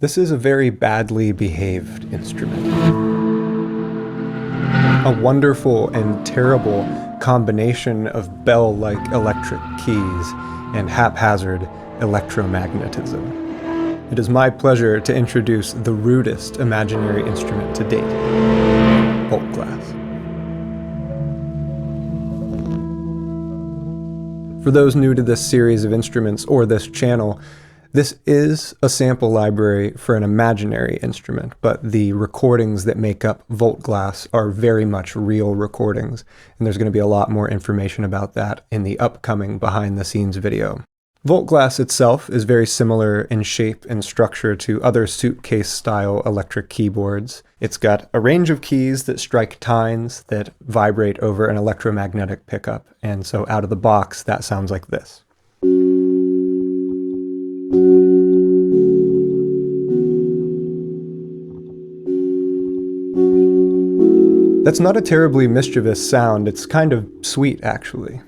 This is a very badly behaved instrument. A wonderful and terrible combination of bell-like electric keys and haphazard electromagnetism. It is my pleasure to introduce the rudest imaginary instrument to date, Voltglas. For those new to this series of instruments or this channel, this is a sample library for an imaginary instrument, but the recordings that make up Voltglas are very much real recordings, and there's going to be a lot more information about that in the upcoming behind-the-scenes video. Voltglas itself is very similar in shape and structure to other suitcase-style electric keyboards. It's got a range of keys that strike tines that vibrate over an electromagnetic pickup, and so out of the box that sounds like this. That's not a terribly mischievous sound, it's kind of sweet actually.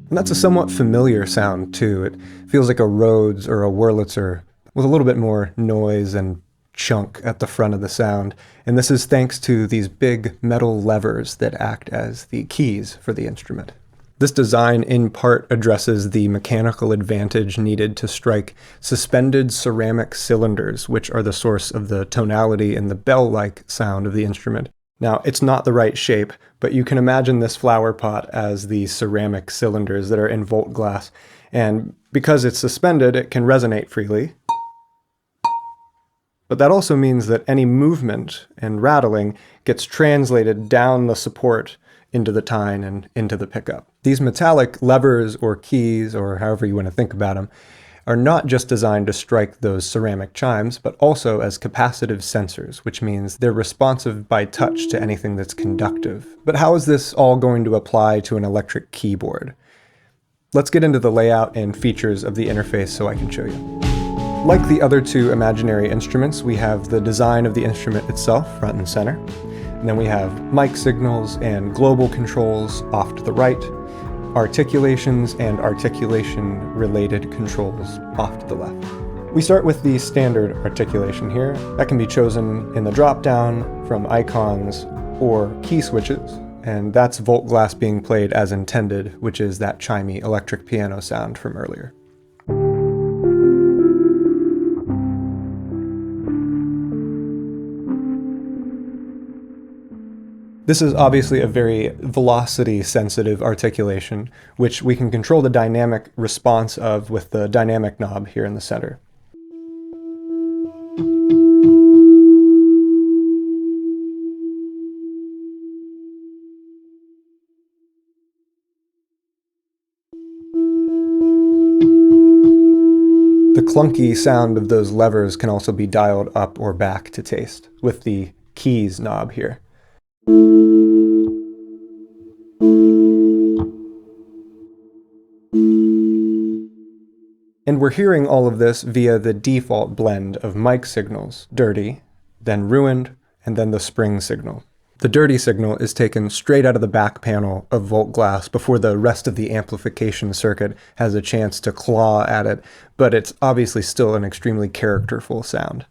And that's a somewhat familiar sound too. It feels like a Rhodes or a Wurlitzer with a little bit more noise and chunk at the front of the sound. And this is thanks to these big metal levers that act as the keys for the instrument. This design in part addresses the mechanical advantage needed to strike suspended ceramic cylinders, which are the source of the tonality and the bell-like sound of the instrument. Now, it's not the right shape, but you can imagine this flower pot as the ceramic cylinders that are in Voltglas, and because it's suspended, it can resonate freely. But that also means that any movement and rattling gets translated down the support into the tine and into the pickup. These metallic levers or keys, or however you want to think about them, are not just designed to strike those ceramic chimes, but also as capacitive sensors, which means they're responsive by touch to anything that's conductive. But how is this all going to apply to an electric keyboard? Let's get into the layout and features of the interface so I can show you. Like the other two imaginary instruments, we have the design of the instrument itself front and center. And then we have mic signals and global controls off to the right, articulations and articulation-related controls off to the left. We start with the standard articulation here. That can be chosen in the drop-down from icons or key switches, and that's Voltglas being played as intended, which is that chimey electric piano sound from earlier. This is obviously a very velocity-sensitive articulation, which we can control the dynamic response of with the dynamic knob here in the center. The clunky sound of those levers can also be dialed up or back to taste with the keys knob here. And we're hearing all of this via the default blend of mic signals, dirty, then ruined, and then the spring signal. The dirty signal is taken straight out of the back panel of Voltglas before the rest of the amplification circuit has a chance to claw at it, but it's obviously still an extremely characterful sound.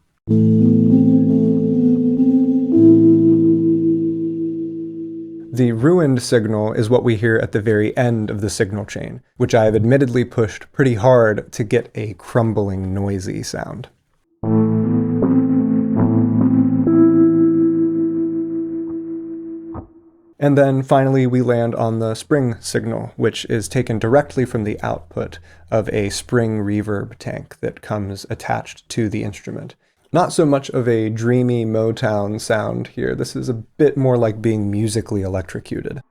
The ruined signal is what we hear at the very end of the signal chain, which I have admittedly pushed pretty hard to get a crumbling, noisy sound. And then finally we land on the spring signal, which is taken directly from the output of a spring reverb tank that comes attached to the instrument. Not so much of a dreamy Motown sound here. This is a bit more like being musically electrocuted.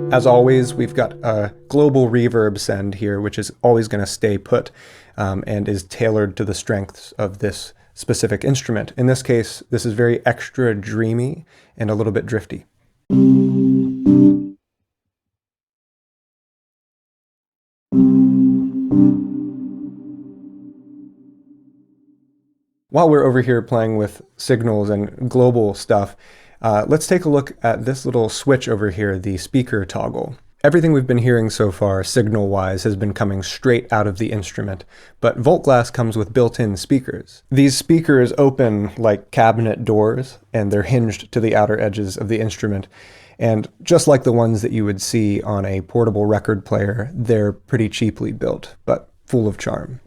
As always, we've got a global reverb send here, which is always going to stay put and is tailored to the strengths of this specific instrument. In this case, this is very extra dreamy and a little bit drifty. While we're over here playing with signals and global stuff, let's take a look at this little switch over here, the speaker toggle. Everything we've been hearing so far, signal-wise, has been coming straight out of the instrument, but Voltglas comes with built-in speakers. These speakers open like cabinet doors, and they're hinged to the outer edges of the instrument. And just like the ones that you would see on a portable record player, they're pretty cheaply built, but full of charm.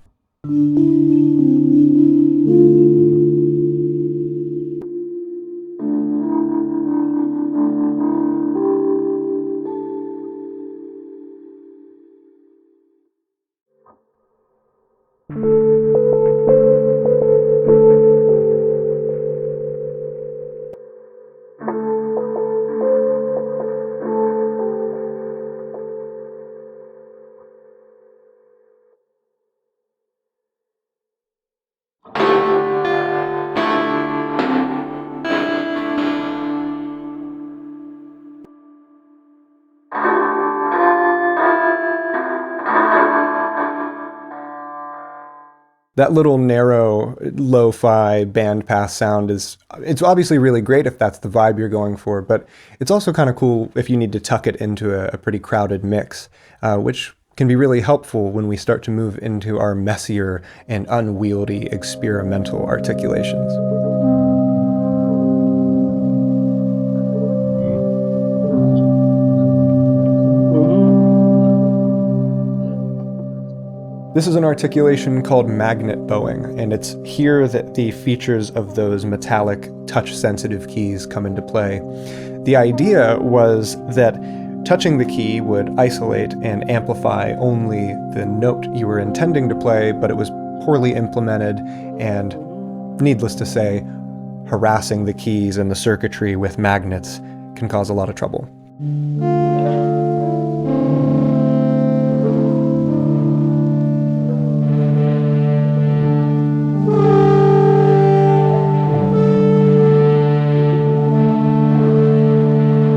That little narrow lo-fi bandpass sound it's obviously really great if that's the vibe you're going for, but it's also kind of cool if you need to tuck it into a pretty crowded mix, which can be really helpful when we start to move into our messier and unwieldy experimental articulations. This is an articulation called magnet bowing, and it's here that the features of those metallic, touch-sensitive keys come into play. The idea was that touching the key would isolate and amplify only the note you were intending to play, but it was poorly implemented and, needless to say, harassing the keys and the circuitry with magnets can cause a lot of trouble.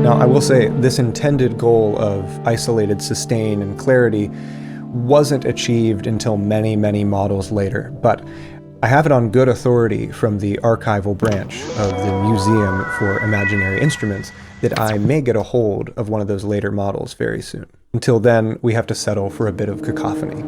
Now, I will say this intended goal of isolated sustain and clarity wasn't achieved until many, many models later, but I have it on good authority from the archival branch of the Museum for Imaginary Instruments that I may get a hold of one of those later models very soon. Until then, we have to settle for a bit of cacophony.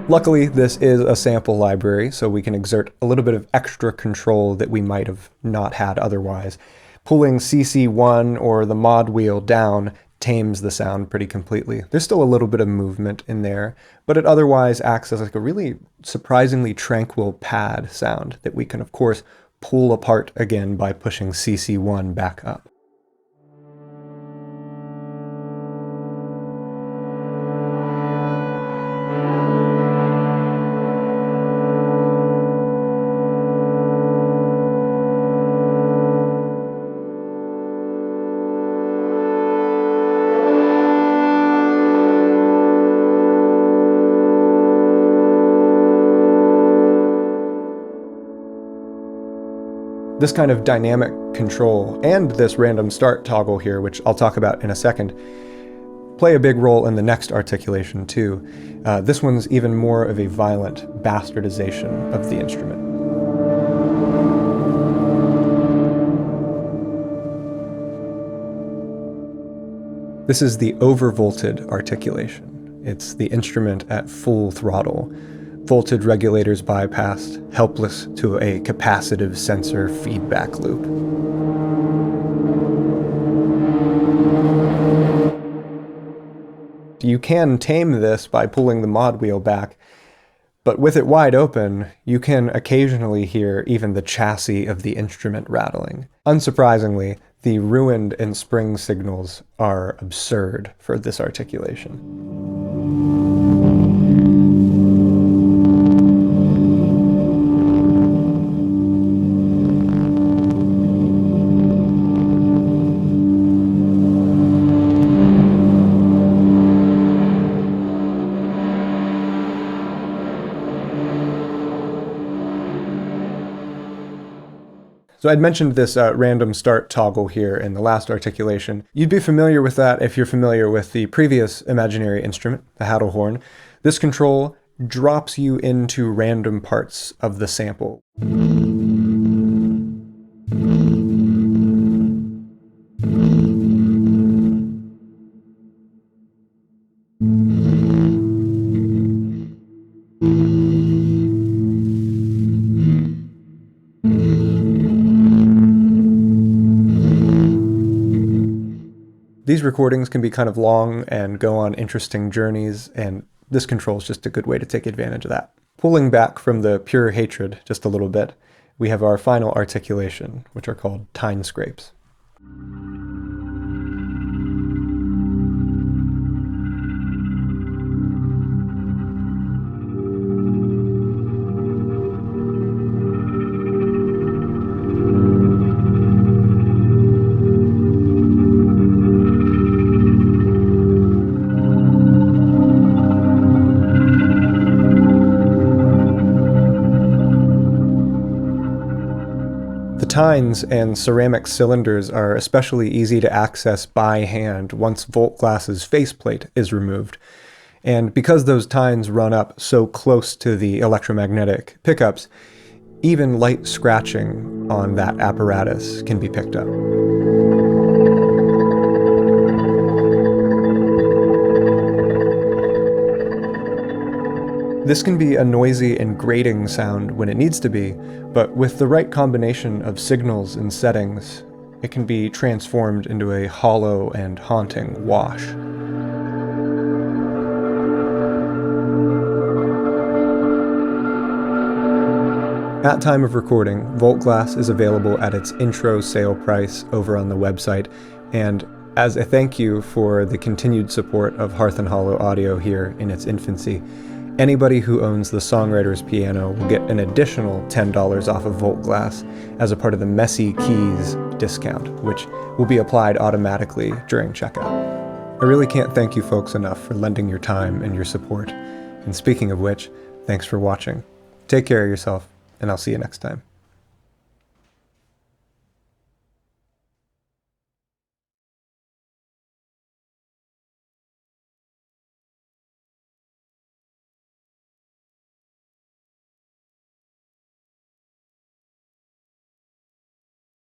Luckily, this is a sample library, so we can exert a little bit of extra control that we might have not had otherwise. Pulling CC1 or the mod wheel down tames the sound pretty completely. There's still a little bit of movement in there, but it otherwise acts as like a really surprisingly tranquil pad sound that we can, of course, pull apart again by pushing CC1 back up. This kind of dynamic control and this random start toggle here, which I'll talk about in a second, play a big role in the next articulation too. This one's even more of a violent bastardization of the instrument. This is the overvolted articulation. It's the instrument at full throttle. Voltage regulators bypassed, helpless to a capacitive sensor feedback loop. You can tame this by pulling the mod wheel back, but with it wide open, you can occasionally hear even the chassis of the instrument rattling. Unsurprisingly, the ruined and spring signals are absurd for this articulation. So I'd mentioned this random start toggle here in the last articulation. You'd be familiar with that if you're familiar with the previous imaginary instrument, the Hadelhorn. This control drops you into random parts of the sample. These recordings can be kind of long and go on interesting journeys, and this control is just a good way to take advantage of that. Pulling back from the pure hatred just a little bit, we have our final articulation, which are called Tine-Scrapes. The tines and ceramic cylinders are especially easy to access by hand once Voltglas's faceplate is removed. And because those tines run up so close to the electromagnetic pickups, even light scratching on that apparatus can be picked up. This can be a noisy and grating sound when it needs to be, but with the right combination of signals and settings, it can be transformed into a hollow and haunting wash. At time of recording, Voltglas is available at its intro sale price over on the website, and as a thank you for the continued support of Hearth and Hollow Audio here in its infancy, anybody who owns the Songwriter's Piano will get an additional $10 off of Voltglas as a part of the Messy Keys discount, which will be applied automatically during checkout. I really can't thank you folks enough for lending your time and your support. And speaking of which, thanks for watching. Take care of yourself, and I'll see you next time.